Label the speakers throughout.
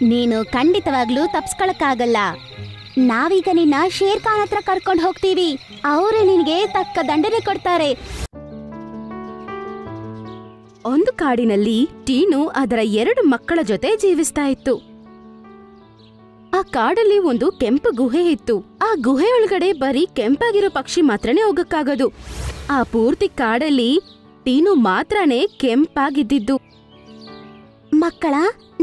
Speaker 1: ನೀನು ಖಂಡಿತವಾಗ್ಲೂ ತಪ್ಸ್ಕೊಳಕ್ಕಾಗಲ್ಲ. ನಾವೀಗ ನಿನ್ನ ಶೇರ್ ಖಾನ್ ಹತ್ರ ಕರ್ಕೊಂಡು ಹೋಗ್ತೀವಿ. ಅವರು ನಿನಗೆ ತಕ್ಕ ದಂಡನೆ ಕೊಡ್ತಾರೆ. ಒಂದು ಕಾಡಿನಲ್ಲಿ ಟೀನು ಅದರ 2 ಮಕ್ಕಳ ಜೊತೆ ಜೀವಿಸ್ತಾ ಇತ್ತು. ಆ ಕಾಡಲ್ಲಿ ಒಂದು ಕೆಂಪು ಗುಹೆ ಇತ್ತು. ಆ ಗುಹೆಯೊಳಗಡೆ ಬರೀ ಕೆಂಪಾಗಿರೋ ಪಕ್ಷಿ ಮಾತ್ರನೇ ಹೋಗಕ್ಕಾಗೋದು. ಆ ಪೂರ್ತಿ ಕಾಡಲ್ಲಿ ಟೀನು ಮಾತ್ರನೇ ಕೆಂಪಾಗಿದ್ದಿದ್ದು. ಮಕ್ಕಳ,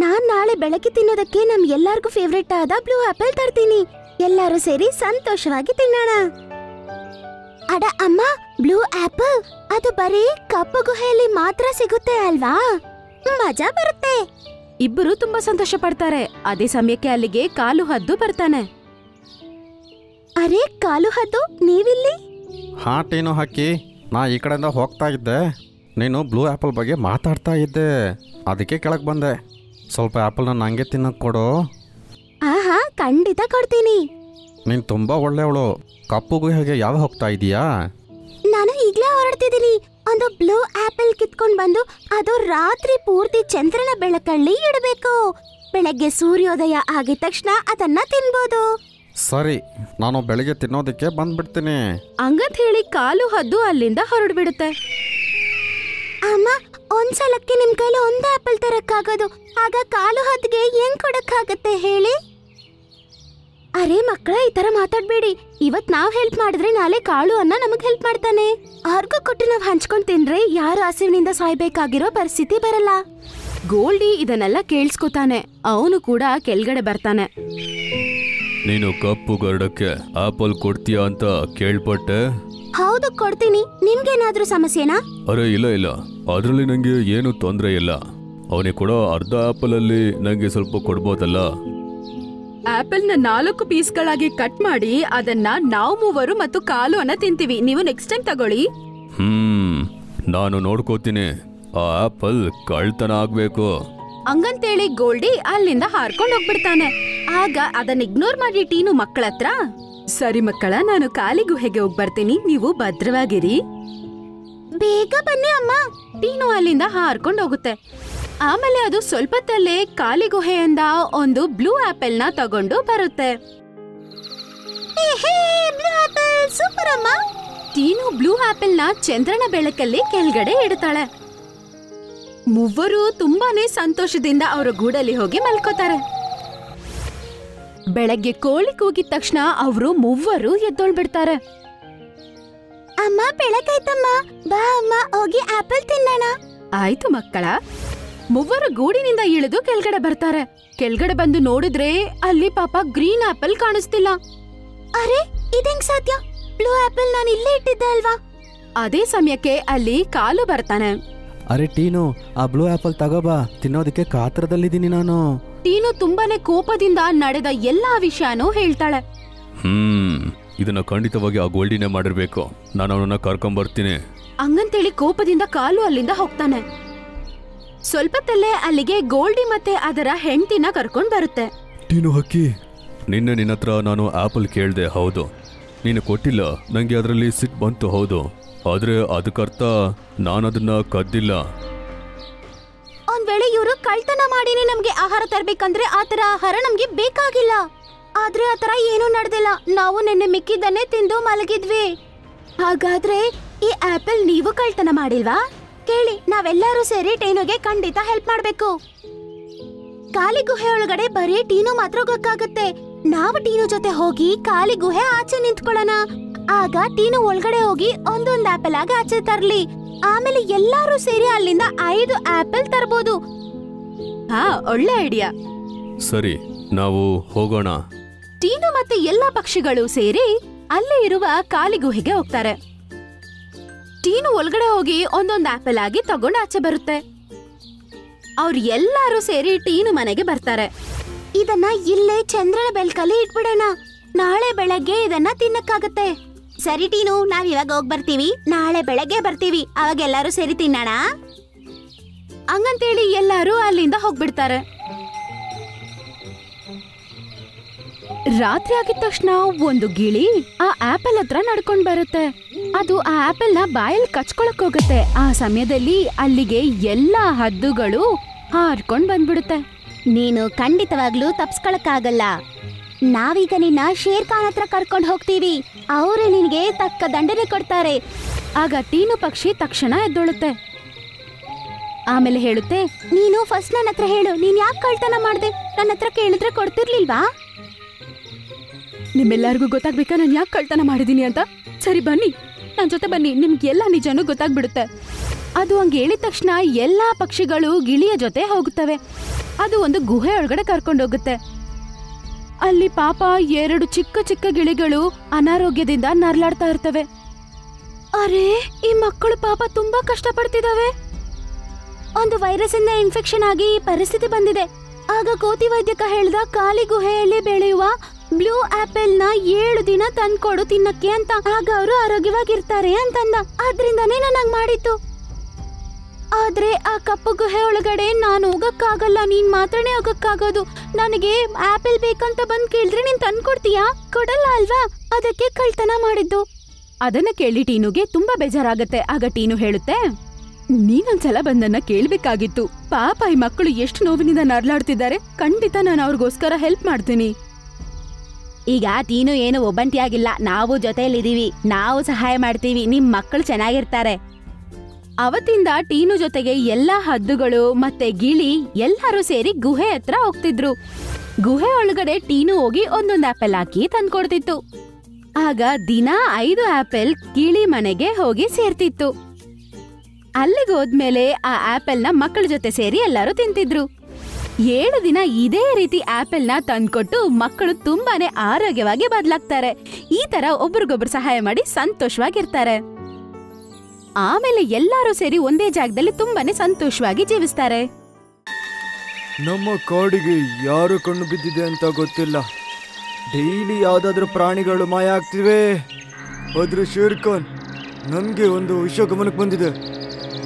Speaker 1: ನಾನ್ ನಾಳೆ ಬೆಳಗ್ಗೆ ತಿನ್ನೋದಕ್ಕೆ ನಮ್ ಎಲ್ಲಾರ್ಗೂ ಫೇವ್ರೇಟ್ ಆದ ಬ್ಲೂ ಆಪಲ್ ತರ್ತೀನಿ. ಎಲ್ಲರೂ ಸೇರಿ ಸಂತೋಷವಾಗಿ ತಿನ್ನೋಣ. ಅಡ ಅಮ್ಮ, ಬ್ಲೂ ಆಪಲ್ ಅದು ಬರೀ ಕಪ್ಪು ಗುಹೆಯಲ್ಲಿ ಮಾತ್ರ ಸಿಗುತ್ತೆ ಅಲ್ವಾ? ಮಜಾ ಬರುತ್ತೆ. ಇಬ್ಬರು ತುಂಬಾ ಸಂತೋಷ ಪಡ್ತಾರೆ. ಅದೇ ಸಮಯಕ್ಕೆ ಅಲ್ಲಿಗೆ ಕಾಲು ಹದ್ದು ಬರ್ತಾನೆ. ಅರೆ ಕಾಲು ಹದ್ದು, ನೀವಿಲ್ಲಿ?
Speaker 2: ಹಾ ಟೀನು ಹಕ್ಕಿ, ನಾ ಈ ಕಡೆಯಿಂದ ಹೋಗ್ತಾ ಇದ್ದೆ. ನೀನು ಬ್ಲೂ ಆ್ಯಪಲ್ ಬಗ್ಗೆ ಮಾತಾಡ್ತಾ ಇದ್ದೆ, ಅದಕ್ಕೆ ಕೆಳಗೆ ಬಂದೆ. ಸ್ವಲ್ಪ ಆ್ಯಪಲ್ನ ನನಗೆ ತಿನ್ನಕ್ಕೆ ಕೊಡು.
Speaker 1: ಆಹಾ, ಖಂಡಿತ ಕೊಡ್ತೀನಿ.
Speaker 2: ನೀನು ತುಂಬ ಒಳ್ಳೆಯವಳು. ಕಪ್ಪು ಗುಹೆಗೆ ಯಾವ ಹೋಗ್ತಾ ಇದೀಯಾ?
Speaker 1: ನಾನು ಈಗ್ಲೇ ಹೊರಡ್ತಿದ್ದೀನಿ. ಒಂದು ಬ್ಲೂ ಆಪಲ್ ಕಿತ್ಕೊಂಡ್ ಬಂದು ಅದು ರಾತ್ರಿ ಪೂರ್ತಿ ಚಂದ್ರನ ಬೆಳಕಲ್ಲಿ ಇಡಬೇಕು. ಬೆಳಗ್ಗೆ ಸೂರ್ಯೋದಯ ಆಗಿದ ತಕ್ಷಣ ಅದನ್ನ ತಿನ್ಬೋದು.
Speaker 2: ಸರಿ, ನಾನು ಬೆಳಿಗ್ಗೆ ತಿನ್ನೋದಕ್ಕೆ ಬಂದ್ಬಿಡ್ತೀನಿ.
Speaker 1: ಹಂಗಂತ ಹೇಳಿ ಕಾಲು ಹದ್ದು ಅಲ್ಲಿಂದ ಹೊರಡ್ಬಿಡುತ್ತೆ. ಅಮ್ಮ, ಒಂದ್ಸಲಕ್ಕೆ ನಿಮ್ ಕೈಲಿ ಒಂದು ಆಪಲ್ ತರಕ್ಕಾಗೋದು, ಆಗ ಕಾಲು ಹದ್ದಿಗೆ ಏನ್ ಕೊಡಕ್ಕಾಗತ್ತೆ ಹೇಳಿ? ಅರೆ ಮಕ್ಕಳ, ಈ ತರ ಮಾತಾಡ್ಬೇಡಿ. ಇವತ್ ನಾವ್ ಹೆಲ್ಪ್ ಮಾಡಿದ್ರೆ ನಾಳೆ ಕಾಳು ಅನ್ನ ನಮಗ್ ಹೆಲ್ಪ್ ಮಾಡ್ತಾನೆ. ಅವ್ರಿಗೂ ಕೊಟ್ಟು ನಾವ್ ಹಂಚ್ಕೊಂಡ್ ತಿಂದ್ರೆ ಯಾರು ಹಸಿವಿನಿಂದ ಸಾಯ್ಬೇಕಾಗಿರೋ ಪರಿಸ್ಥಿತಿ ಬರಲ್ಲ. ಗೋಲ್ಡಿ ಇದನ್ನೆಲ್ಲ ಕೇಳಿಸ್ಕೊತಾನೆ. ಅವನು ಕೂಡ ಕೆಳಗಡೆ ಬರ್ತಾನೆ.
Speaker 3: ನೀನು ಕಪ್ಪು ಗರುಡಕ್ಕೆ ಆಪಲ್ ಕೊಡ್ತೀಯಾ ಅಂತ ಕೇಳ್ಪಟ್ಟೆ.
Speaker 1: ಹೌದು, ಕೊಡ್ತೀನಿ. ನಿಮ್ಗೇನಾದ್ರೂ ಸಮಸ್ಯೆನಾ?
Speaker 3: ಅರೆ ಇಲ್ಲ, ಅದರಲ್ಲಿ ನಂಗೆ ಏನು ತೊಂದರೆ ಇಲ್ಲ. ಅವನಿಗೆ ಕೂಡ ಅರ್ಧ ಆಪಲ್ ಅಲ್ಲಿ ನಂಗೆ ಸ್ವಲ್ಪ ಕೊಡ್ಬೋದಲ್ಲ?
Speaker 1: ಆಪಲ್ ನ 4 ಪೀಸ್ಗಳಾಗಿ ಕಟ್ ಮಾಡಿ ಅದನ್ನ ನಾವು ಮೂವರು ಮತ್ತು ಕಾಲು ಅನ್ನ ತಿಂತೀವಿ. ನೀವು ನೆಕ್ಸ್ಟ್ ಟೈಮ್ ತಗೊಳ್ಳಿ.
Speaker 3: ನಾನು ನೋಡ್ಕೋತೀನಿ. ಆ ಆಪಲ್ ಕಳ್ತನ ಆಗ್ಬೇಕು.
Speaker 1: ಹಂಗಂತೇಳಿ ಗೋಲ್ಡಿ ಅಲ್ಲಿಂದ ಹಾರ್ಕೊಂಡು ಹೋಗ್ಬಿಡ್ತಾನೆ. ಆಗ ಅದನ್ನ ಇಗ್ನೋರ್ ಮಾಡಿ ಟೀನು ಮಕ್ಕಳ ಹತ್ರ, ಸರಿ ಮಕ್ಕಳ, ನಾನು ಕಾಲಿ ಗುಹೆಗೆ ಹೋಗಿ ಬರ್ತೀನಿ, ನೀವು ಭದ್ರವಾಗಿರಿ. ಬೇಗ ಬನ್ನಿ ಅಮ್ಮ. ಟೀನು ಅಲ್ಲಿಂದ ಹಾರ್ಕೊಂಡು ಹೋಗುತ್ತೆ. ಆಮೇಲೆ ಅದು ಸ್ವಲ್ಪತ್ತಲ್ಲೇ ಕಾಲಿ ಗುಹೆಯಿಂದ ಒಂದು ಬ್ಲೂ ಆಪಲ್ ನ ತಗೊಂಡು ಬರುತ್ತೆ. ಸೂಪರ್ ಅಮ್ಮ. ಟೀನು ಬ್ಲೂ ಆಪಲ್ ನ ಚಂದ್ರನ ಬೆಳಕಲ್ಲಿ ಕೆಳಗಡೆ ಇಡ್ತಾಳೆ. ಮೂವರು ತುಂಬಾನೇ ಸಂತೋಷದಿಂದ ಅವರ ಗೂಡಲ್ಲಿ ಹೋಗಿ ಮಲ್ಕೋತಾರೆ. ಬೆಳಗ್ಗೆ ಕೋಳಿ ಕೂಗಿದ ತಕ್ಷಣ ಅವರು ಮೂವರು ಎದ್ದೊಳ್ಬಿಡ್ತಾರೆ. ಅಮ್ಮ, ಬೆಳಗಾಯ್ತಮ್ಮ, ಬಾ ಅಮ್ಮ, ಹೋಗಿ ಆಪಲ್ ತಿನ್ನೋಣ. ಆಯ್ತು ಮಕ್ಕಳ. ಮೂವರು ಗೂಡಿನಿಂದ ಇಳಿದು ಕೆಳಗಡೆ ಬರ್ತಾರೆ. ಕೆಳಗಡೆ ಬಂದು ನೋಡಿದ್ರೆ ಅಲ್ಲಿ ಪಾಪ ಗ್ರೀನ್ ಆಪಲ್ ಕಾಣಿಸ್ತಿಲ್ಲ. ಅರೆ, ಇದೆಂಗ್ ಸಾಧ್ಯ? ಬ್ಲೂ ಆಪಲ್ ನಾನು ಇಲ್ಲೇ ಇಟ್ಟಿದ್ದೆ ಅಲ್ವಾ? ಅದೇ ಸಮಯಕ್ಕೆ ಅಲ್ಲಿ ಕಾಲು ಬರ್ತಾನೆ.
Speaker 2: ಅರೆ ಟೀನು, ಆ ಬ್ಲೂ ಆ್ಯಪಲ್ ತಗೋಬಾ, ತಿನ್ನೋದಕ್ಕೆ ಕಾತರದಲ್ಲಿದ್ದೀನಿ ನಾನು.
Speaker 1: ಟೀನು ತುಂಬಾನೇ ಕೋಪದಿಂದ ನಡೆದ ಎಲ್ಲಾ ವಿಷಯನೂ ಹೇಳ್ತಾಳೆ.
Speaker 3: ಇದನ್ನ ಖಂಡಿತವಾಗಿ ಆ ಗೋಲ್ಡಿನೇ ಮಾಡಿರ್ಬೇಕು. ನಾನು ಅವನನ್ನ ಕರ್ಕೊಂಡ್ಬರ್ತೀನಿ.
Speaker 1: ಹಂಗಂತೇಳಿ ಕೋಪದಿಂದ ಕಾಲು ಅಲ್ಲಿಂದ ಹೋಗ್ತಾನೆ. ಸ್ವಲ್ಪತ್ತಲ್ಲೇ ಅಲ್ಲಿಗೆ ಗೋಲ್ಡಿ ಮತ್ತೆ ಅದರ ಹೆಂಡತಿನ ಕರ್ಕೊಂಡ್ ಬರುತ್ತೆ.
Speaker 3: ಟೀನು ಹಕ್ಕಿ, ನಿನ್ನ ಹತ್ರ ನಾನು ಆಪಲ್ ಕೇಳ್ದೆ, ಹೌದು. ನೀನು ಕೊಟ್ಟಿಲ್ಲ. ನಂಗೆ ಅದರಲ್ಲಿ ಸಿಟ್ಟು ಬಂತು, ಹೌದು. ಆದ್ರೆ ಅದಕ್ಕರ್ಥ ನಾನದನ್ನ ಕದ್ದಿಲ್ಲ.
Speaker 1: ಒಂದ್ ವೇಳೆ ಇವರು ಕಳ್ತನ ಮಾಡಿನೇ ನಮ್ಗೆ ಆಹಾರ ತರ್ಬೇಕಂದ್ರೆ ಆತರ ಆಹಾರ ನಮ್ಗೆ ಬೇಕಾಗಿಲ್ಲ. ಆದ್ರೆ ಆತರ ಏನೂ ನಡೆದಿಲ್ಲ. ನಾವು ನಿನ್ನೆ ಮಿಕ್ಕಿದ್ದನ್ನೇ ತಿಂದು ಮಲಗಿದ್ವಿ. ಹಾಗಾದ್ರೆ ಈ ಆಪಲ್ ನೀವು ಕಳ್ತನ ಮಾಡಿಲ್ವಾ? ಕೇಳಿ, ನಾವೆಲ್ಲರೂ ಸೇರಿ ಟೀನುಗೆ ಖಂಡಿತ ಹೆಲ್ಪ್ ಮಾಡ್ಬೇಕು. ಕಾಲಿ ಗುಹೆ ಒಳಗಡೆ ಬರೀ ಟೀನು ಮಾತ್ರ ಹೋಗಕ್ಕಾಗತ್ತೆ. ನಾವು ಟೀನು ಜೊತೆ ಹೋಗಿ ಕಾಲಿ ಗುಹೆ ಆಚೆ ನಿಂತ್ಕೊಳ್ಳೋಣ. ಆಗ ಟೀನು ಒಳಗಡೆ ಹೋಗಿ ಒಂದೊಂದ್ ಆಪಲ್ ಆಗಿ ಆಚೆ ತರ್ಲಿ. ಆಮೇಲೆ ಎಲ್ಲರೂ ಸೇರಿ ಅಲ್ಲಿಂದ 5 ಆಪಲ್ ತರ್ಬೋದು. ಹಾ, ಒಳ್ಳೆ ಐಡಿಯಾ.
Speaker 3: ಸರಿ, ನಾವು ಹೋಗೋಣ.
Speaker 1: ಟೀನು ಮತ್ತೆ ಎಲ್ಲಾ ಪಕ್ಷಿಗಳು ಸೇರಿ ಅಲ್ಲೇ ಇರುವ ಕಾಲಿ ಗುಹೆಗೆ ಹೋಗ್ತಾರೆ. ಟೀನು ಒಳಗಡೆ ಹೋಗಿ ಒಂದೊಂದ್ ಆಪಲ್ ಆಗಿ ತಗೊಂಡು ಆಚೆ ಬರುತ್ತೆ. ಅವ್ರು ಎಲ್ಲರೂ ಸೇರಿ ಟೀನು ಮನೆಗೆ ಬರ್ತಾರೆ. ಇದನ್ನ ಇಲ್ಲೇ ಚಂದ್ರನ ಬೆಳಕಲ್ಲಿ ಇಟ್ಬಿಡೋಣ. ನಾಳೆ ಬೆಳಗ್ಗೆ ಇದನ್ನ ತಿನ್ನಕ್ಕಾಗತ್ತೆ. ಸರಿ ಟೀನು, ನಾವ್ ಇವಾಗ ಹೋಗ್ ಬರ್ತೀವಿ. ನಾಳೆ ಬೆಳಗ್ಗೆ ಬರ್ತೀವಿ, ಅವಾಗ ಎಲ್ಲರೂ ಸೇರಿ ತಿನ್ನೋಣ. ಹಂಗಂತೇಳಿ ಎಲ್ಲರೂ ಅಲ್ಲಿಂದ ಹೋಗ್ಬಿಡ್ತಾರೆ. ರಾತ್ರಿ ಆಗಿದ ತಕ್ಷಣ ಒಂದು ಗಿಳಿ ಆ ಆಪಲ್ ಹತ್ರ ನಡ್ಕೊಂಡ್ ಬರುತ್ತೆ. ಅದು ಆ ಆಪಲ್ ನ ಬಾಯಲ್ಲಿ ಕಚ್ಕೊಳಕ್ ಹೋಗುತ್ತೆ. ಆ ಸಮಯದಲ್ಲಿ ಅಲ್ಲಿಗೆ ಎಲ್ಲಾ ಹದ್ದುಗಳು ಹಾರ್ಕೊಂಡ್ ಬಂದ್ಬಿಡುತ್ತೆ. ನೀನು ಖಂಡಿತವಾಗ್ಲೂ ತಪ್ಸ್ಕೊಳಕ್ಕಾಗಲ್ಲ. ನಾವೀಗ ನಿನ್ನ ಶೇರ್ ಖಾನ್ ಹತ್ರ ಕರ್ಕೊಂಡು ಹೋಗ್ತೀವಿ. ಅವರೇ ನಿನಗೆ ತಕ್ಕ ದಂಡನೆ ಕೊಡ್ತಾರೆ. ಆಗ ಟೀನು ಪಕ್ಷಿ ತಕ್ಷಣ ಎದ್ದೊಳುತ್ತೆ. ಆಮೇಲೆ ಹೇಳುತ್ತೆ, ನೀನು ಫಸ್ಟ್ ನನ್ನ ಹತ್ರ ಹೇಳು, ನೀನ್ ಯಾಕೆ ಕಳ್ತನ ಮಾಡ್ದೆ? ನನ್ನ ಹತ್ರ ಕೇಳಿದ್ರೆ ಕೊಡ್ತಿರ್ಲಿಲ್ವಾ? ನಿಮ್ಮೆಲ್ಲರಿಗೂ ಗೊತ್ತಾಗ್ಬೇಕಾ ನಾನು ಯಾಕೆ ಕಳ್ತನ ಮಾಡಿದೀನಿ ಅಂತ? ಸರಿ ಬನ್ನಿ, ನನ್ನ ಜೊತೆ ಬನ್ನಿ, ನಿಮ್ಗೆಲ್ಲ ನಿಜನೂ ಗೊತ್ತಾಗ್ಬಿಡುತ್ತೆ. ಅದು ಹಂಗೆ ಹೇಳಿದ ತಕ್ಷಣ ಎಲ್ಲಾ ಪಕ್ಷಿಗಳು ಗಿಳಿಯ ಜೊತೆ ಹೋಗುತ್ತವೆ. ಅದು ಒಂದು ಗುಹೆ ಒಳಗಡೆ ಕರ್ಕೊಂಡೋಗುತ್ತೆ. ಅಲ್ಲಿ ಪಾಪ 2 ಚಿಕ್ಕ ಚಿಕ್ಕ ಗಿಳಿಗಳು ಅನಾರೋಗ್ಯದಿಂದ ನರಳಾಡ್ತಾ ಇರ್ತವೆ. ಅರೆ, ಈ ಮಕ್ಕಳು ಪಾಪ ತುಂಬಾ ಕಷ್ಟಪಡ್ತಿದಾವೆ. ಒಂದು ವೈರಸ್ ಇಂದ ಇನ್ಫೆಕ್ಷನ್ ಆಗಿ ಈ ಪರಿಸ್ಥಿತಿ ಬಂದಿದೆ. ಆಗ ಕೋತಿ ವೈದ್ಯಕ ಹೇಳ್ದ, ಖಾಲಿ ಗುಹೆಯಲ್ಲಿ ಬೆಳೆಯುವ ಬ್ಲೂ ಆಪಲ್ ನ 7 ದಿನ ತಂದ್ಕೊಡು ತಿನ್ನಕ್ಕೆ ಅಂತ. ಆಗ ಅವರು ಆರೋಗ್ಯವಾಗಿರ್ತಾರೆ ಅಂತಂದ. ಆದ್ರಿಂದಾನೇ ನಾನು ಹಂಗ್ ಮಾಡಿತ್ತು. ಆದ್ರೆ ಆ ಕಪ್ಪು ಗುಹೆ ಒಳಗಡೆ ನಾನು ಹೋಗಕ್ಕಾಗಲ್ಲ, ನೀನ್ ಮಾತ್ರನೇ ಹೋಗಕ್ಕಾಗೋದು. ನನಗೆ ಆಪಲ್ ಬೇಕಂತ ಬಂದ್ ಕೇಳಿದ್ರೆ ನೀನ್ ತಂದ್ಕೊಡ್ತೀಯಾ? ಕೊಡಲ್ಲ ಅಲ್ವಾ? ಅದಕ್ಕೆ ಕಳ್ತನ ಮಾಡಿದ್ದು. ಅದನ್ನ ಕೇಳಿ ಟೀನುಗೆ ತುಂಬಾ ಬೇಜಾರಾಗತ್ತೆ. ಆಗ ಟೀನು ಹೇಳುತ್ತೆ, ನೀನೊಂದ್ಸಲ ಬಂದನ್ನ ಕೇಳ್ಬೇಕಾಗಿತ್ತು. ಪಾಪ ಈ ಮಕ್ಕಳು ಎಷ್ಟು ನೋವಿನಿಂದ ನರಳಾಡ್ತಿದ್ದಾರೆ. ಖಂಡಿತ ನಾನು ಅವ್ರಿಗೋಸ್ಕರ ಹೆಲ್ಪ್ ಮಾಡ್ತೀನಿ. ಈಗ ಟೀನು ಏನು ಒಬ್ಬಂಟಿಯಾಗಿಲ್ಲ, ನಾವು ಜೊತೆಯಲ್ಲಿದ್ದೀವಿ, ನಾವು ಸಹಾಯ ಮಾಡ್ತೀವಿ, ನಿಮ್ ಮಕ್ಕಳು ಚೆನ್ನಾಗಿರ್ತಾರೆ. ಅವತ್ತಿಂದ ಟೀನು ಜೊತೆಗೆ ಎಲ್ಲಾ ಹದ್ದುಗಳು ಮತ್ತೆ ಗಿಳಿ ಎಲ್ಲರೂ ಸೇರಿ ಗುಹೆ ಹತ್ರ ಹೋಗ್ತಿದ್ರು. ಗುಹೆ ಒಳಗಡೆ ಟೀನು ಹೋಗಿ ಒಂದೊಂದು ಆಪಲ್ ಹಾಕಿ ತಂದ್ಕೊಡ್ತಿತ್ತು. ಆಗ ದಿನ 5 ಆಪಲ್ ಗಿಳಿ ಮನೆಗೆ ಹೋಗಿ ಸೇರ್ತಿತ್ತು. ಅಲ್ಲಿಗೆ ಹೋದ್ಮೇಲೆ ಆ ಆಪಲ್ ನ ಮಕ್ಕಳ ಜೊತೆ ಸೇರಿ ಎಲ್ಲರೂ ತಿಂತಿದ್ರು. 7 ದಿನ ಇದೇ ರೀತಿ ಆಪಲ್ ನ ತಂದ್ಕೊಟ್ಟು ಮಕ್ಕಳು ತುಂಬಾನೇ ಆರೋಗ್ಯವಾಗಿ ಬದಲಾಗ್ತಾರೆ. ಈ ತರ ಒಬ್ರಿಗೊಬ್ರು ಸಹಾಯ ಮಾಡಿ ಸಂತೋಷವಾಗಿರ್ತಾರೆ. ಆಮೇಲೆ ಎಲ್ಲರೂ ಸೇರಿ ಒಂದೇ ಜಾಗದಲ್ಲಿ ತುಂಬಾನೇ ಸಂತೋಷವಾಗಿ ಜೀವಿಸ್ತಾರೆ.
Speaker 4: ನಮ್ಮ ಕಾಡಿಗೆ ಯಾರು ಕಣ್ಣು ಬಿದ್ದಿದೆ ಅಂತ ಗೊತ್ತಿಲ್ಲ. ಡೈಲಿ ಯಾವ್ದಾದ್ರು ಪ್ರಾಣಿಗಳು ಮಾಯ ಆಗ್ತಿವೆ. ಆದ್ರೆ ಶೇರ್ ಖಾನ್, ನನ್ಗೆ ಒಂದು ವಿಷಯ ಗಮನಕ್ಕೆ ಬಂದಿದೆ.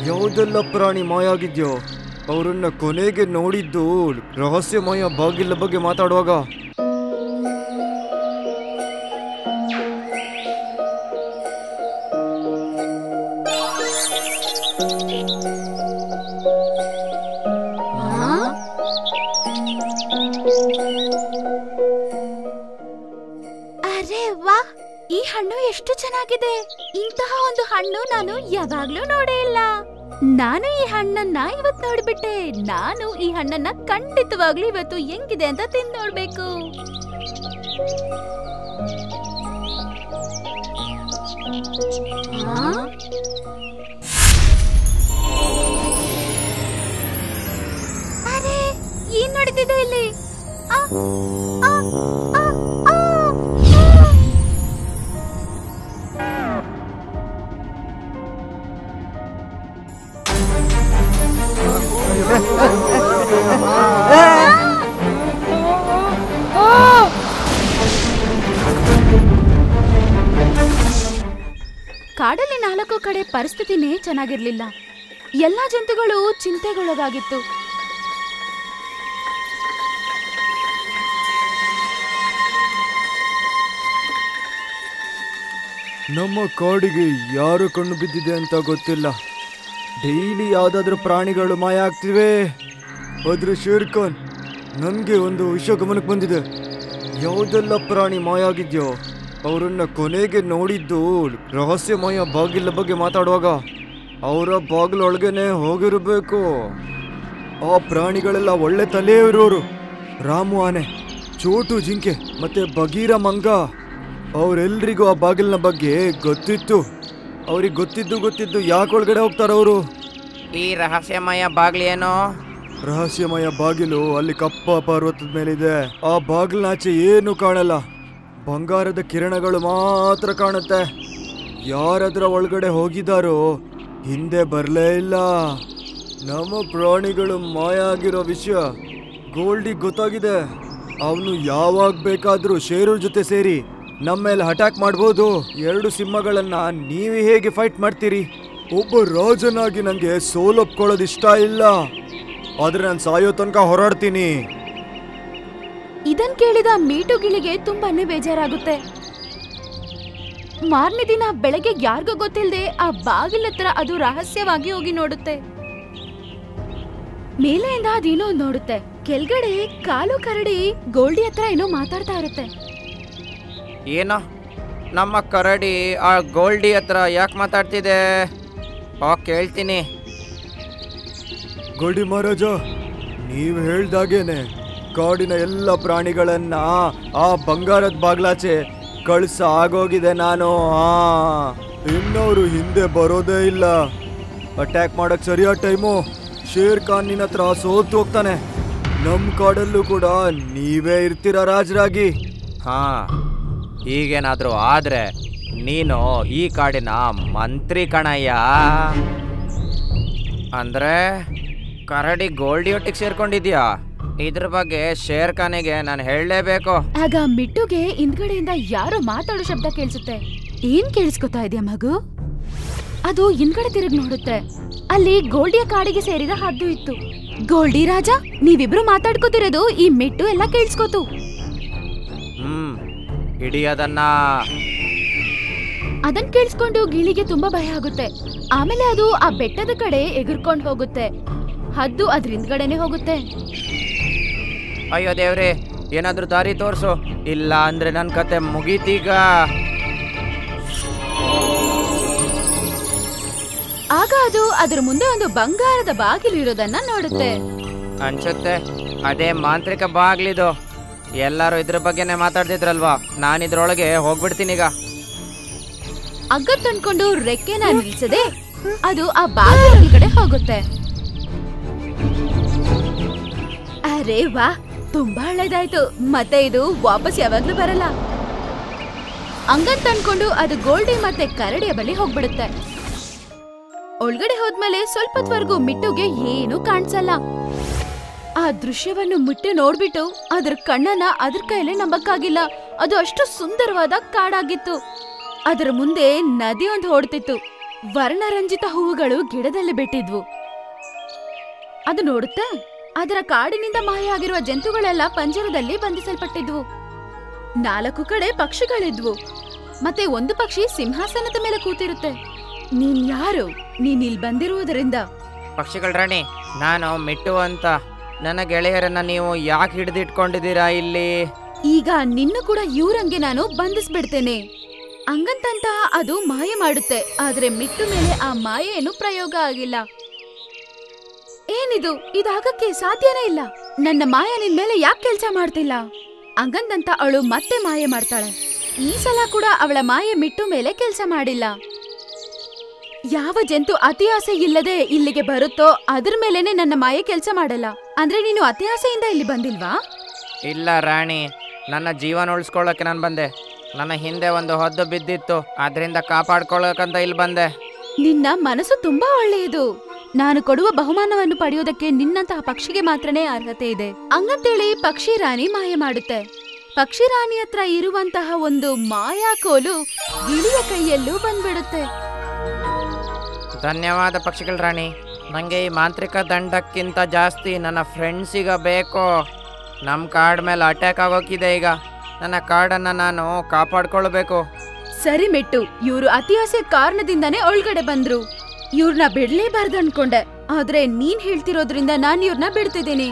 Speaker 4: ಯಾವುದೆಲ್ಲ ಪ್ರಾಣಿ ಮಾಯ ಆಗಿದ್ಯೋ ಅವರನ್ನ ಕೊನೆಗೆ ನೋಡಿದ್ದು ರಹಸ್ಯಮಯ ಬಾಗಿಲ ಬಗ್ಗೆ ಮಾತಾಡುವಾಗ.
Speaker 1: ಅರೆ ವಾ, ಈ ಹಣ್ಣು ಎಷ್ಟು ಚೆನ್ನಾಗಿದೆ. ಇಂತಹ ಒಂದು ಹಣ್ಣು ನಾನು ಯಾವಾಗ್ಲೂ ನೋಡೇ ಇಲ್ಲ. ನಾನು ಈ ಹಣ್ಣನ್ನ ಇವತ್ ನೋಡ್ಬಿಟ್ಟೆ. ನಾನು ಈ ಹಣ್ಣನ್ನ ಖಂಡಿತವಾಗ್ಲೂ ಇವತ್ತು ಹೆಂಗಿದೆ ಅಂತ ತಿಂದು ನೋಡ್ಬೇಕು. ಅರೆ, ಏನ್ ನಡೀತಿದೆ ಇಲ್ಲಿ? ಕಾಡಲ್ಲಿ 4 ಕಡೆ ಪರಿಸ್ಥಿತಿನೇ ಚೆನ್ನಾಗಿರ್ಲಿಲ್ಲ. ಎಲ್ಲಾ ಜಂತುಗಳು ಚಿಂತೆಗೊಳಗಾಗಿತ್ತು.
Speaker 4: ನಮ್ಮ ಕಾಡಿಗೆ ಯಾರು ಕಣ್ಣು ಬಿದ್ದಿದೆ ಅಂತ ಗೊತ್ತಿಲ್ಲ. ಡೈಲಿ ಯಾವ್ದಾದ್ರು ಪ್ರಾಣಿಗಳು ಮಾಯ ಆಗ್ತಿವೆ. ಆದ್ರೆ ಶೇರ್ ಖಾನ್, ನನ್ಗೆ ಒಂದು ವಿಷಯ ಗಮನಕ್ಕೆ ಬಂದಿದೆ. ಯಾವುದೆಲ್ಲ ಪ್ರಾಣಿ ಮಾಯ ಆಗಿದ್ಯೋ ಅವರನ್ನ ಕೊನೆಗೆ ನೋಡಿದ್ದು ರಹಸ್ಯಮಯ ಬಾಗಿಲ ಬಗ್ಗೆ ಮಾತಾಡುವಾಗ. ಅವರ ಬಾಗಿಲೊಳಗೇನೆ ಹೋಗಿರಬೇಕು. ಆ ಪ್ರಾಣಿಗಳೆಲ್ಲ ಒಳ್ಳೆ ತಲೆ ಇರೋರು. ರಾಮು ಆನೆ, ಚೋಟು ಜಿಂಕೆ ಮತ್ತೆ ಬಗೀರ ಮಂಗ, ಅವರೆಲ್ರಿಗೂ ಆ ಬಾಗಿಲಿನ ಬಗ್ಗೆ ಗೊತ್ತಿತ್ತು. ಅವ್ರಿಗೆ ಗೊತ್ತಿದ್ದು ಯಾಕೊಳಗಡೆ ಹೋಗ್ತಾರವರು?
Speaker 5: ಈ ರಹಸ್ಯಮಯ ಬಾಗ್ಲೇನೋ?
Speaker 4: ರಹಸ್ಯಮಯ ಬಾಗಿಲು ಅಲ್ಲಿ ಕಪ್ಪ ಪರ್ವತದ ಮೇಲಿದೆ. ಆ ಬಾಗಿಲಿನಾಚೆ ಏನು ಕಾಣಲ್ಲ, ಬಂಗಾರದ ಕಿರಣಗಳು ಮಾತ್ರ ಕಾಣುತ್ತೆ. ಯಾರದ್ರ ಒಳಗಡೆ ಹೋಗಿದಾರೋ ಹಿಂದೆ ಬರಲೇ ಇಲ್ಲ. ನಮ್ಮ ಪ್ರಾಣಿಗಳು ಮಾಯ ಆಗಿರೋ ವಿಷಯ ಗೋಲ್ಡಿಗೆ ಗೊತ್ತಾಗಿದೆ. ಅವನು ಯಾವಾಗ ಬೇಕಾದ್ರೂ ಶೇರು ಜೊತೆ ಸೇರಿ ನಮ್ಮ ಮೇಲೆ ಅಟ್ಯಾಕ್ ಮಾಡ್ಬೋದು. 2 ಸಿಂಹಗಳನ್ನ ನೀವೇ ಹೇಗೆ ಫೈಟ್ ಮಾಡ್ತೀರಿ? ಒಬ್ಬ ರಾಜನಾಗಿ ನಂಗೆ ಸೋಲೊಪ್ಕೊಳ್ಳೋದು ಇಷ್ಟ ಇಲ್ಲ. ಆದ್ರೆ ನಾನು ಸಾಯೋ ತನಕ ಹೋರಾಡ್ತೀನಿ.
Speaker 1: ಇದನ್ ಕೇಳಿದ ಮೀಟು ಗಿಳಿಗೆ ತುಂಬಾನೇ ಬೇಜಾರಾಗುತ್ತೆ. ಮಾರನೇ ದಿನ ಬೆಳಗ್ಗೆ ಯಾರಿಗೂ ಗೊತ್ತಿಲ್ಲದೆ ಆ ಬಾಗಿಲ ಹತ್ರ ಅದು ರಹಸ್ಯವಾಗಿ ಹೋಗಿ ನೋಡುತ್ತೆ. ಮೇಲೆಯಿಂದ ಅದೇನೋ ನೋಡುತ್ತೆ. ಕೆಳಗಡೆ ಕಾಲು ಕರಡಿ ಗೋಲ್ಡಿ ಹತ್ರ ಏನೋ ಮಾತಾಡ್ತಾ ಇರುತ್ತೆ.
Speaker 5: ಏನೋ ನಮ್ಮ ಕರಡಿ ಆ ಗೋಲ್ಡಿ ಹತ್ರ ಯಾಕೆ ಮಾತಾಡ್ತಿದೆ? ಕೇಳ್ತೀನಿ.
Speaker 4: ಗೋಲ್ಡಿ ಮಹಾರಾಜ, ನೀವು ಹೇಳ್ದಾಗೇನೆ ಕಾಡಿನ ಎಲ್ಲ ಪ್ರಾಣಿಗಳನ್ನ ಆ ಬಂಗಾರದ ಬಾಗ್ಲಾಚೆ ಕಳ್ಸ ಆಗೋಗಿದೆ ನಾನು. ಇನ್ನವರು ಹಿಂದೆ ಬರೋದೇ ಇಲ್ಲ. ಅಟ್ಯಾಕ್ ಮಾಡಕ್ ಸರಿಯಾದ ಟೈಮು. ಶೇರ್ ಖಾನ್ ನಿನ್ನ ಹತ್ರ ಸೋತು ಹೋಗ್ತಾನೆ. ನಮ್ಮ ಕಾಡಲ್ಲೂ ಕೂಡ ನೀವೇ ಇರ್ತೀರ ರಾಜರಾಗಿ.
Speaker 5: ಈಗೇನಾದ್ರೂ ಆದ್ರೆ ನೀನು ಈ ಕಾಡಿನ ಮಂತ್ರಿ ಕಣಯ್ಯ. ಅಂದ್ರೆ ಕರಡಿ ಗೋಲ್ಡಿ ಒಟ್ಟಿಗೆ ಸೇರ್ಕೊಂಡಿದ್ಯಾ? ಇದ್ರ ಬಗ್ಗೆ ಶೇರ್ ಖಾನಿಗೆ ನಾನು ಹೇಳಲೇಬೇಕು.
Speaker 1: ಆಗ ಮಿಟ್ಟುಗೆ ಹಿಂದ್ಗಡೆಯಿಂದ ಯಾರೋ ಮಾತಾಡೋ ಶಬ್ದ ಕೇಳಿಸುತ್ತೆ. ಏನ್ ಕೇಳಿಸ್ಕೊತಾ ಇದೆಯಾ ಮಗು? ಅದು ಹಿಂದ್ಗಡೆ ತಿರುಗಿ ನೋಡುತ್ತೆ. ಅಲ್ಲಿ ಗೋಲ್ಡಿಯ ಕಾಡಿಗೆ ಸೇರಿದ ಹದ್ದು ಇತ್ತು. ಗೋಲ್ಡಿ ರಾಜ, ನೀವಿಬ್ರು ಮಾತಾಡ್ಕೋತಿರೋದು ಈ ಮಿಟ್ಟು ಎಲ್ಲ ಕೇಳಿಸ್ಕೋತು.
Speaker 5: ಇಡೀ ಅದನ್ನ
Speaker 1: ಕೇಳಿಸ್ಕೊಂಡು ಗಿಳಿಗೆ ತುಂಬಾ ಭಯ ಆಗುತ್ತೆ. ಆಮೇಲೆ ಅದು ಆ ಬೆಟ್ಟದ ಕಡೆ ಎಗರ್ಕೊಂಡು ಹೋಗುತ್ತೆ. ಹದ್ದು ಅದ್ರ ಹಿಂದ್ಗಡೆನೆ ಹೋಗುತ್ತೆ.
Speaker 5: ಅಯ್ಯೋ ದೇವ್ರೆ, ಏನಾದ್ರೂ ದಾರಿ ತೋರ್ಸು, ಇಲ್ಲ ಅಂದ್ರೆ ನನ್ ಕತೆ ಮುಗೀತೀಗ.
Speaker 1: ಆಗ ಅದು ಅದ್ರ ಮುಂದೆ ಒಂದು ಬಂಗಾರದ ಬಾಗಿಲು ಇರೋದನ್ನ ನೋಡುತ್ತೆ.
Speaker 5: ಅನ್ಸುತ್ತೆ ಅದೇ ಮಾಂತ್ರಿಕ ಬಾಗ್ಲಿದು. ಎಲ್ಲರೂ ಇದ್ರ ಬಗ್ಗೆನೆ ಮಾತಾಡ್ತಿದ್ರಲ್ವಾ, ನಾನಿದ್ರೊಳಗೆ ಹೋಗ್ಬಿಡ್ತೀನೀಗ.
Speaker 1: ಅಗ್ಗ ತಂದ್ಕೊಂಡು ರೆಕ್ಕೆನ ನಿಲ್ಸದೆ ಅದು ಆ ಬಾಗಿಲ ಕಡೆ ಹೋಗುತ್ತೆ. ಅರೆ ವಾ, ತುಂಬಾ ಒಳ್ಳೇದಾಯ್ತು. ಮತ್ತೆ ಇದು ವಾಪಸ್ ಯಾವಾಗ್ಲೂ ಬರಲ್ಲ. ಹಂಗಂತ ಅನ್ಕೊಂಡು ಅದು ಗೋಲ್ಡಿ ಮತ್ತೆ ಕರಡಿಯ ಬಳಿ ಹೋಗ್ಬಿಡುತ್ತೆ. ಒಳಗಡೆ ಹೋದ್ಮೇಲೆ ಸ್ವಲ್ಪತ್ವರೆಗೂ ಮಿಟ್ಟುಗೆ ಏನು ಕಾಣಿಸಲ್ಲ. ಆ ದೃಶ್ಯವನ್ನು ಮಿಟ್ಟು ನೋಡ್ಬಿಟ್ಟು ಅದ್ರ ಕಣ್ಣನ್ನ ಅದ್ರ ಕೈಲೇ ನಂಬಕ್ಕಾಗಿಲ್ಲ. ಅದು ಅಷ್ಟು ಸುಂದರವಾದ ಕಾಡಾಗಿತ್ತು. ಅದರ ಮುಂದೆ ನದಿ ಒಂದು ಓಡ್ತಿತ್ತು. ವರ್ಣರಂಜಿತ ಹೂವುಗಳು ಗಿಡದಲ್ಲಿ ಬಿಟ್ಟಿದ್ವು. ಅದು ನೋಡುತ್ತೆ, ಅದರ ಕಾಡಿನಿಂದ ಮಾಯ ಆಗಿರುವ ಜಂತುಗಳೆಲ್ಲ ಪಂಜರದಲ್ಲಿ ಬಂಧಿಸಲ್ಪಟ್ಟಿದ್ವು. 4 ಕಡೆ ಪಕ್ಷಿಗಳಿದ್ವು. ಮತ್ತೆ ಒಂದು ಪಕ್ಷಿ ಸಿಂಹಾಸನದ ಮೇಲೆ ಕೂತಿರುತ್ತೆ. ನೀನ್ ಯಾರು? ನೀನ್ ಇಲ್ಲಿ ಬಂದಿರುವುದರಿಂದ?
Speaker 5: ಪಕ್ಷಿಗಳ ರಾಣಿ, ನಾನು ಮಿಟ್ಟು ಅಂತ. ನನ್ನ ಗೆಳೆಯರನ್ನ ನೀವು ಯಾಕೆ ಹಿಡಿದಿಟ್ಕೊಂಡಿದ್ದೀರಾ ಇಲ್ಲಿ?
Speaker 1: ಈಗ ನಿನ್ನ ಕೂಡ ಇವ್ರಂಗೆ ನಾನು ಬಂಧಿಸ್ಬಿಡ್ತೇನೆ. ಹಂಗಂತ ಅದು ಮಾಯ ಮಾಡುತ್ತೆ. ಆದ್ರೆ ಮಿಟ್ಟು ಮೇಲೆ ಆ ಮಾಯೆ ಏನು ಪ್ರಯೋಗ ಆಗಿಲ್ಲ. ಏನಿದು? ಇದಾಗಕ್ಕೆ ಸಾಧ್ಯನೇ ಇಲ್ಲ. ನನ್ನ ಮಾಯ ನಿನ್ ಮೇಲೆ ಯಾಕೆ ಕೆಲ್ಸ ಮಾಡ್ತಿಲ್ಲ? ಹಂಗಂತ ಅವಳು ಮತ್ತೆ ಮಾಯ ಮಾಡ್ತಾಳೆ. ಈ ಸಲ ಕೂಡ ಅವಳ ಮಾಯೆ ಮಿಟ್ಟು ಮೇಲೆ ಕೆಲ್ಸ ಮಾಡಿಲ್ಲ. ಯಾವ ಜಂತು ಅತಿ ಆಸೆ ಇಲ್ಲದೆ ಇಲ್ಲಿಗೆ ಬರುತ್ತೋ ಅದ್ರ ಮೇಲೆನೆ ನನ್ನ ಮಾಯೆ ಕೆಲ್ಸ ಮಾಡಲ್ಲ. ಅಂದ್ರೆ ನೀನು ಅತಿ ಆಸೆಯಿಂದ ಇಲ್ಲಿ ಬಂದಿಲ್ವಾ?
Speaker 5: ಇಲ್ಲ ರಾಣಿ, ನನ್ನ ಜೀವನ ಉಳಿಸ್ಕೊಳ್ಳೋಕೆ ನಾನು ಬಂದೆ. ನನ್ನ ಹಿಂದೆ ಒಂದು ಹದ್ದು ಬಿದ್ದಿತ್ತು, ಅದರಿಂದ ಕಾಪಾಡ್ಕೊಳ್ಳೋಕಂತ ಇಲ್ಲಿ ಬಂದೆ.
Speaker 1: ನಿನ್ನ ಮನಸ್ಸು ತುಂಬಾ ಒಳ್ಳೆಯದು. ನಾನು ಕೊಡುವ ಬಹುಮಾನವನ್ನು ಪಡೆಯೋದಕ್ಕೆ ನಿನ್ನಂತಹ ಪಕ್ಷಿಗೆ ಮಾತ್ರನೇ ಅರ್ಹತೆ ಇದೆ. ಹಂಗಂತೇಳಿ ಪಕ್ಷಿ ರಾಣಿ ಮಾಯ ಮಾಡುತ್ತೆ. ಪಕ್ಷಿ ರಾಣಿ ಹತ್ರ ಇರುವಂತಹ ಒಂದು ಮಾಯಾ ಕೋಲು ಗಿಳಿಯ ಕೈಯಲ್ಲೂ ಬಂದ್ಬಿಡುತ್ತೆ.
Speaker 5: ಧನ್ಯವಾದ ಪಕ್ಷಿಗಳ ರಾಣಿ. ನನಗೆ ಈ ಮಾಂತ್ರಿಕ ದಂಡಕ್ಕಿಂತ ಜಾಸ್ತಿ ನನ್ನ ಫ್ರೆಂಡ್ಸಿಗ ಬೇಕು. ನಮ್ಮ ಕಾಡ್ ಮೇಲೆ ಅಟ್ಯಾಕ್ ಆಗೋಕಿದೆ. ಈಗ ನನ್ನ ಕಾಡನ್ನು ನಾನು ಕಾಪಾಡ್ಕೊಳ್ಬೇಕು.
Speaker 1: ಸರಿ ಮಿಟ್ಟು, ಇವ್ರು ಅತಿ ಆಸೆ ಕಾರಣದಿಂದಾನೇ ಒಳಗಡೆ ಬಂದ್ರು. ಇವ್ರನ್ನ ಬಿಡ್ಲೇಬಾರ್ದು ಅನ್ಕೊಂಡೆ, ಆದ್ರೆ ನೀನ್ ಹೇಳ್ತಿರೋದ್ರಿಂದ ನಾನ್ ಇವ್ರನ್ನ ಬಿಡ್ತಿದ್ದೀನಿ.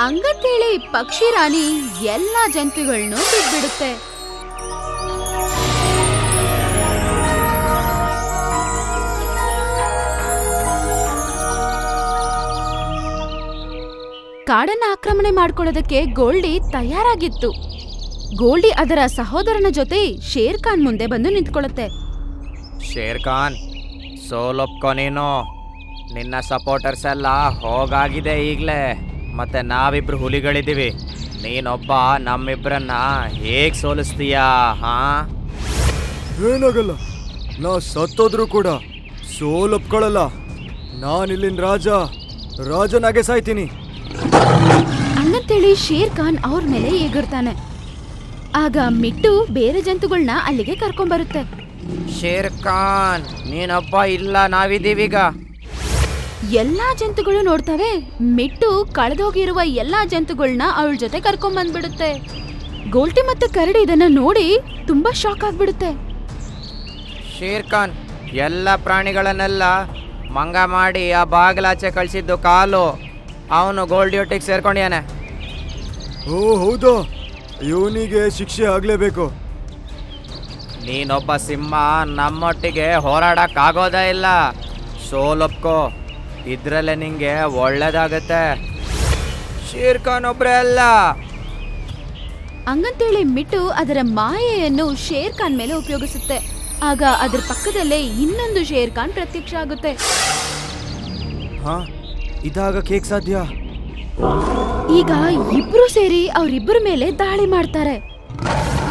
Speaker 1: ಹಂಗಂತೇಳಿ ಪಕ್ಷಿ ರಾಣಿ ಎಲ್ಲಾ ಜಂತುಗಳನ್ನೂ ಬಿಟ್ಬಿಡುತ್ತೆ. ಕಾಡನ್ನ ಆಕ್ರಮಣೆ ಮಾಡ್ಕೊಳ್ಳೋದಕ್ಕೆ ಗೋಲ್ಡಿ ತಯಾರಾಗಿತ್ತು. ಗೋಲ್ಡಿ ಅದರ ಸಹೋದರನ ಜೊತೆ ಶೇರ್ ಖಾನ್ ಮುಂದೆ ಬಂದು ನಿಂತ್ಕೊಳ್ಳುತ್ತೆ.
Speaker 5: ಶೇರ್ ಖಾನ್, ಸೋಲೊಪ್ಕೊ ನೀನು. ನಿನ್ನ ಸಪೋರ್ಟರ್ಸ್ ಎಲ್ಲ ಹೋಗಾಗಿದೆ ಈಗಲೇ. ಮತ್ತೆ ನಾವಿಬ್ರು ಹುಲಿಗಳಿದ್ದೀವಿ. ನೀನೊಬ್ಬ ನಮ್ಮಿಬ್ರನ್ನ ಹೇಗ್ ಸೋಲಿಸ್ತೀಯಾ?
Speaker 4: ಏನಾಗಲ್ಲ, ನಾ ಸತ್ತೋದ್ರು ಕೂಡ ಸೋಲೊಪ್ಕೊಳ್ಳಲ್ಲ. ನಾನಿಲ್ಲಿನ ರಾಜನಾಗೆ ಸಾಯ್ತೀನಿ.
Speaker 1: ಹಂಗಂತೇಳಿ ಶೇರ್ ಖಾನ್ ಅವ್ರ ಮೇಲೆ ಎಗರ್ತಾನೆ. ಆಗ ಮಿಟ್ಟು ಬೇರೆ ಜಂತುಗಳನ್ನ ಅಲ್ಲಿಗೆ ಕರ್ಕೊಂಡ್ಬರುತ್ತೆ.
Speaker 5: ಶೇರ್ ಖಾನ್, ನೀನೊಬ್ಬ ಇಲ್ಲ, ನಾವಿದ್ದೀವೀಗ.
Speaker 1: ಎಲ್ಲಾ ಜಂತುಗಳು ನೋಡ್ತವೆ. ಮಿಟ್ಟು ಕಳೆದೋಗಿರುವ ಎಲ್ಲಾ ಜಂತುಗಳನ್ನ ಅವಳ ಜೊತೆ ಕರ್ಕೊಂಡ್ ಬಂದ್ಬಿಡುತ್ತೆ. ಗೋಲ್ಟಿ ಮತ್ತೆ ಕರಡಿ ಇದನ್ನ ನೋಡಿ ತುಂಬಾ ಶಾಕ್ ಆಗ್ಬಿಡುತ್ತೆ.
Speaker 5: ಶೇರ್ ಖಾನ್, ಎಲ್ಲ ಪ್ರಾಣಿಗಳನ್ನೆಲ್ಲ ಮಂಗ ಮಾಡಿ ಆ ಬಾಗಿಲಾಚೆ ಕಳಿಸಿದ್ದು ಕಾಲು. ಅವನು ಗೋಲ್ಡಿಯೋಟಿಗೆ ಸೇರ್ಕೊಂಡಿಯಾನೆ.
Speaker 4: ಓ ಹೌದಾ, ಇವನಿಗೆ ಶಿಕ್ಷೆ ಆಗ್ಲೇಬೇಕು.
Speaker 5: ನೀನೊಬ್ಬ ಸಿಂಹ ನಮ್ಮೊಟ್ಟಿಗೆ ಹೋರಾಡಕ್ಕಾಗೋದೇ ಇಲ್ಲ. ಸೋಲೊಪ್ಕೋ, ಇದ್ರಲ್ಲೇ ನಿಂಗೆ ಒಳ್ಳೇದಾಗತ್ತೆ. ಶೇರ್ ಖಾನ್ ಒಬ್ರೇ ಅಲ್ಲ.
Speaker 1: ಹಂಗಂತೇಳಿ ಮಿಟ್ಟು ಅದರ ಮಾಯೆಯನ್ನು ಶೇರ್ ಖಾನ್ ಮೇಲೆ ಉಪಯೋಗಿಸುತ್ತೆ. ಆಗ ಅದರ ಪಕ್ಕದಲ್ಲೇ ಇನ್ನೊಂದು ಶೇರ್ ಖಾನ್ ಪ್ರತ್ಯಕ್ಷ ಆಗುತ್ತೆ.
Speaker 4: ಹಾ, ಇದಾಗಕ್ಕೆ ಹೇಗ್ ಸಾಧ್ಯ?
Speaker 1: ಈಗ ಇಬ್ರು ಸೇರಿ ಅವರಿಬ್ಬರ ಮೇಲೆ ದಾಳಿ ಮಾಡ್ತಾರೆ.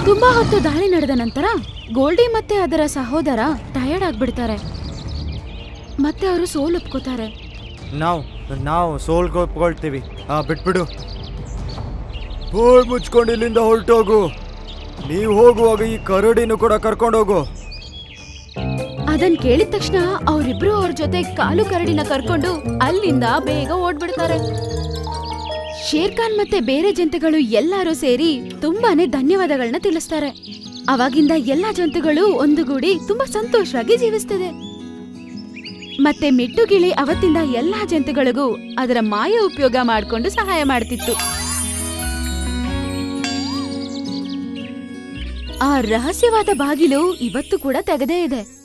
Speaker 1: ತುಂಬಾ ಹೊತ್ತು ದಾಳಿ ನಡೆದ ನಂತರ ಗೋಲ್ಡಿ ಮತ್ತೆ ಅದರ ಸಹೋದರ ಟಯರ್ಡ್ ಆಗ್ಬಿಡ್ತಾರೆ. ಮತ್ತೆ ಅವರು ಸೋಲೊಪ್ಕೋತಾರೆ.
Speaker 4: ನಾವು ಸೋಲ್ಕೊಳ್ತೀವಿ. ಬಿಟ್ಬಿಡು. ಬೋಯ್ ಮುಚ್ಕೊಂಡು ಇಲ್ಲಿಂದ ಹೊರಟೋಗು. ನೀವು ಹೋಗುವಾಗ ಈ ಕರಡಿನೂ ಕೂಡ ಕರ್ಕೊಂಡೋಗು.
Speaker 1: ಅದನ್ ಕೇಳಿದ ತಕ್ಷಣ ಅವರಿಬ್ರು ಅವ್ರ ಜೊತೆ ಕಾಲು ಕರಡಿನ ಕರ್ಕೊಂಡು ಅಲ್ಲಿಂದ ಬೇಗ ಓಡ್ಬಿಡ್ತಾರೆ. ಶೇರ್ ಖಾನ್ ಮತ್ತೆ ಬೇರೆ ಜಂತುಗಳು ಎಲ್ಲರೂ ಸೇರಿ ತುಂಬಾನೇ ಧನ್ಯವಾದಗಳನ್ನ ತಿಳಿಸ್ತಾರೆ. ಅವಾಗಿಂದ ಎಲ್ಲಾ ಜಂತುಗಳು ಒಂದುಗೂಡಿ ತುಂಬಾ ಸಂತೋಷವಾಗಿ ಜೀವಿಸ್ತಿದೆ. ಮತ್ತೆ ಮಿಟ್ಟುಗಿಳಿ ಅವತ್ತಿಂದ ಎಲ್ಲಾ ಜಂತುಗಳಿಗೂ ಅದರ ಮಾಯ ಉಪಯೋಗ ಮಾಡಿಕೊಂಡು ಸಹಾಯ ಮಾಡ್ತಿತ್ತು. ಆ ರಹಸ್ಯವಾದ ಬಾಗಿಲು ಇವತ್ತು ಕೂಡ ತೆಗೆದೇ ಇದೆ.